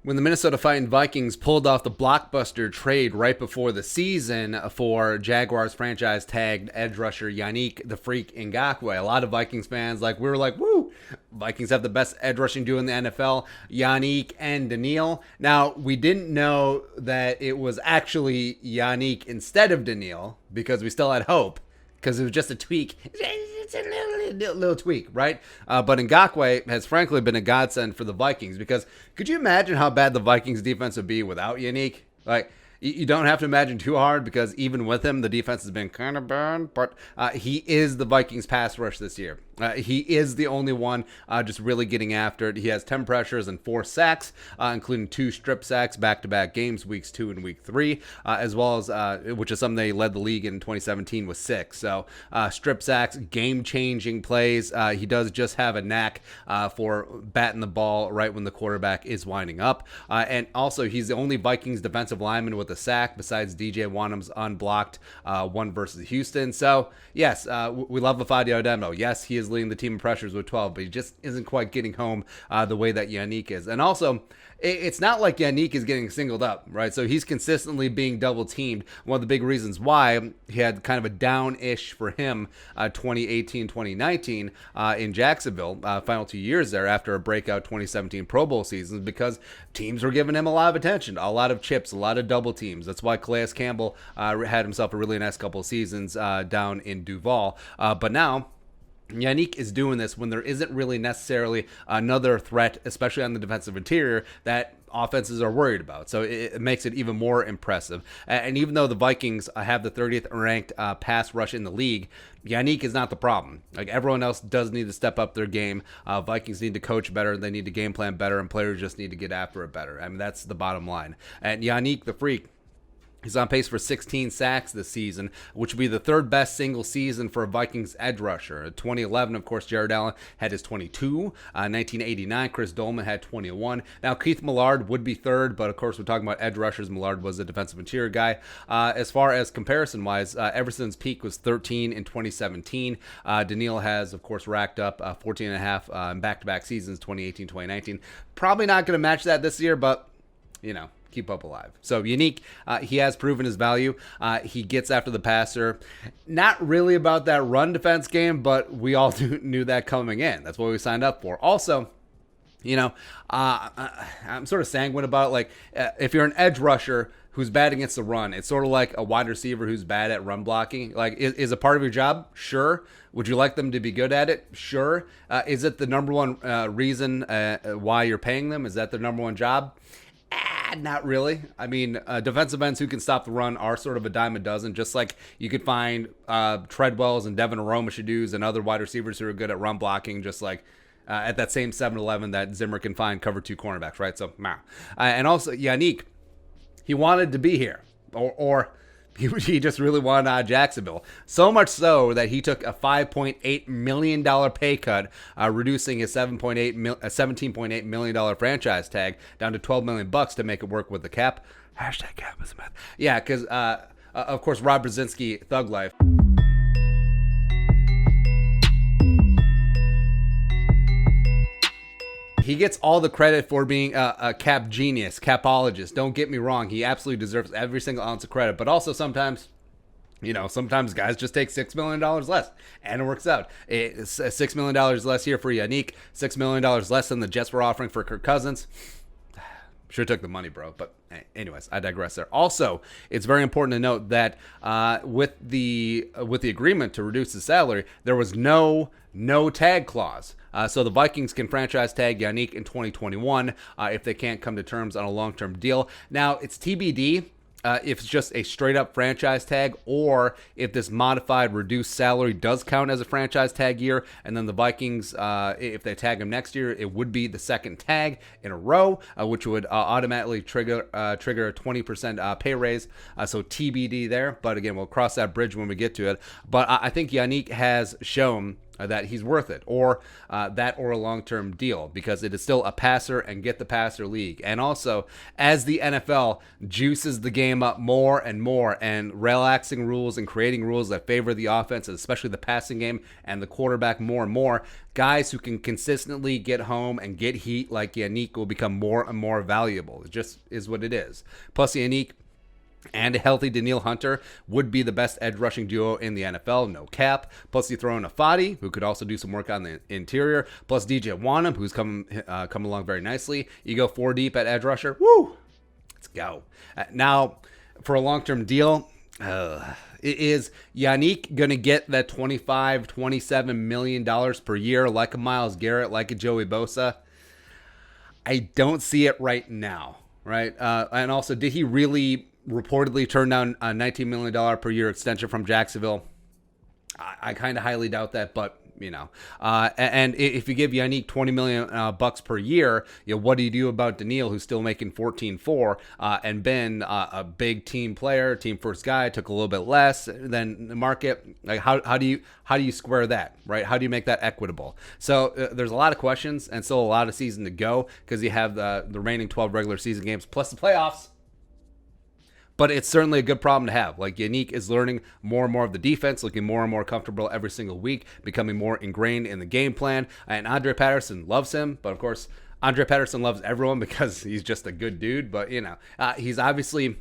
When the Minnesota Vikings pulled off the blockbuster trade right before the season for Jaguars franchise tagged edge rusher Yannick the Freak Ngakoue, a lot of Vikings fans we were like, woo, Vikings have the best edge rushing duo in the NFL, Yannick and Danielle. Now, we didn't know that it was actually Yannick instead of Danielle because we still had hope because it was just a tweak. It's a little tweak, right? But Ngakoue has frankly been a godsend for the Vikings because could you imagine how bad the Vikings defense would be without Yannick? You don't have to imagine too hard because even with him, the defense has been kind of bad. But he is the Vikings pass rush this year. He is the only one just really getting after it. He has 10 pressures and 4 sacks, including 2 strip sacks back-to-back games, weeks 2 and week 3, as well as, which is something they led the league in 2017 with 6. So strip sacks, game-changing plays. He does just have a knack for batting the ball right when the quarterback is winding up. And also, he's the only Vikings defensive lineman with a sack besides DJ Wanham's unblocked one versus Houston. So, yes, we love Fadio Demo. Yes, he is leading the team in pressures with 12, but he just isn't quite getting home the way that Yannick is. And also, it's not like Yannick is getting singled up, right? So he's consistently being double teamed. One of the big reasons why he had kind of a down-ish for him 2018-2019 in Jacksonville, final 2 years there after a breakout 2017 Pro Bowl season, because teams were giving him a lot of attention, a lot of chips, a lot of double teams. That's why Calais Campbell had himself a really nice couple of seasons down in Duval. But now, Yannick is doing this when there isn't really necessarily another threat, especially on the defensive interior, that offenses are worried about. So it makes it even more impressive. And even though the Vikings have the 30th ranked pass rush in the league, Yannick is not the problem. Everyone else does need to step up their game. Vikings need to coach better. They need to game plan better, and players just need to get after it better. I mean, that's the bottom line. And Yannick the Freak, he's on pace for 16 sacks this season, which would be the third best single season for a Vikings edge rusher. 2011, of course, Jared Allen had his 22. 1989, Chris Dolman had 21. Now, Keith Millard would be third, but of course, we're talking about edge rushers. Millard was a defensive interior guy. As far as comparison-wise, Everson's peak was 13 in 2017. Danielle has, of course, racked up 14 and a half in back-to-back seasons, 2018, 2019. Probably not going to match that this year, but, keep up alive. So Yannick, he has proven his value. He gets after the passer. Not really about that run defense game, but we all knew that coming in. That's what we signed up for. Also, I'm sort of sanguine about if you're an edge rusher who's bad against the run, it's sort of like a wide receiver who's bad at run blocking. Is a part of your job? Sure. Would you like them to be good at it? Sure. Is it the number one reason why you're paying them? Is that their number one job? Not really. I mean, defensive ends who can stop the run are sort of a dime a dozen, just like you could find Treadwells and Devin Aromashadoos and other wide receivers who are good at run blocking, just like at that same 7-Eleven that Zimmer can find cover 2 cornerbacks, right? So, and also, Yannick, he wanted to be here, or he just really wanted out of Jacksonville. So much so that he took a $5.8 million pay cut, reducing his $17.8 million franchise tag down to $12 million to make it work with the cap. Hashtag cap is myth. Yeah, because, of course, Rob Brzezinski, Thug Life. He gets all the credit for being a cap genius, capologist. Don't get me wrong. He absolutely deserves every single ounce of credit. But also sometimes, sometimes guys just take $6 million less, and it works out. It's $6 million less here for Yannick, $6 million less than the Jets were offering for Kirk Cousins. Sure took the money, bro. But anyways, I digress there. Also, it's very important to note that with the agreement to reduce the salary, there was no tag clause. So the Vikings can franchise tag Yannick in 2021 if they can't come to terms on a long-term deal. Now, it's TBD if it's just a straight-up franchise tag or if this modified reduced salary does count as a franchise tag year. And then the Vikings, if they tag him next year, it would be the second tag in a row, which would automatically trigger a 20% pay raise. So TBD there. But again, we'll cross that bridge when we get to it. But I think Yannick has shown that he's worth it, or that or a long-term deal, because it is still a passer and get the passer league. And also, as the NFL juices the game up more and more and relaxing rules and creating rules that favor the offense, especially the passing game and the quarterback more and more, guys who can consistently get home and get heat like Yannick will become more and more valuable. It just is what it is. Plus, Yannick and a healthy Danielle Hunter would be the best edge rushing duo in the NFL, no cap. Plus, you throw in a Fadi, who could also do some work on the interior. Plus, DJ Wanham, who's come along very nicely. You go 4 deep at edge rusher. Woo! Let's go. Now, for a long-term deal, is Yannick going to get that $25, $27 million per year like a Myles Garrett, like a Joey Bosa? I don't see it right now, right? And also, did he really reportedly turned down a $19 million per year extension from Jacksonville? I kind of highly doubt that, but and if you give Yannick $20 million bucks per year, what do you do about Danielle, who's still making 14.4 and been a big team player, team first guy, took a little bit less than the market? Like how do you square that, right? How do you make that equitable? So there's a lot of questions and still a lot of season to go, because you have the remaining 12 regular season games plus the playoffs. But it's certainly a good problem to have. Like, Yannick is learning more and more of the defense, looking more and more comfortable every single week, becoming more ingrained in the game plan. And Andre Patterson loves him. But, of course, Andre Patterson loves everyone because he's just a good dude. But, he's obviously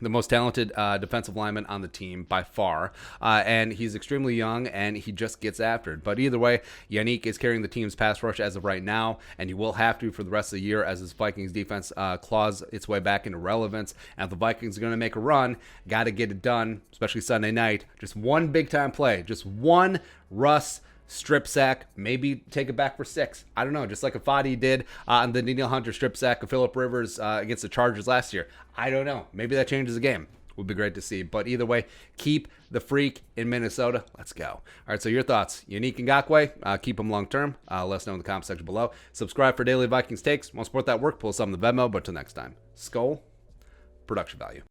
the most talented defensive lineman on the team by far. And he's extremely young, and he just gets after it. But either way, Yannick is carrying the team's pass rush as of right now, and he will have to for the rest of the year as his Vikings defense claws its way back into relevance. And if the Vikings are going to make a run, got to get it done, especially Sunday night. Just one big-time play, just one Russ strip sack, maybe take it back for 6. I don't know, just like a Fadi did on the Danielle Hunter strip sack of Phillip Rivers against the Chargers last year. I don't know. Maybe that changes the game. Would be great to see. But either way, keep the freak in Minnesota. Let's go. All right, so your thoughts. Yannick Ngakoue, keep him long term. Let us know in the comment section below. Subscribe for daily Vikings takes. Want to support that work? Pull some of the Venmo. But until next time, Skull, production value.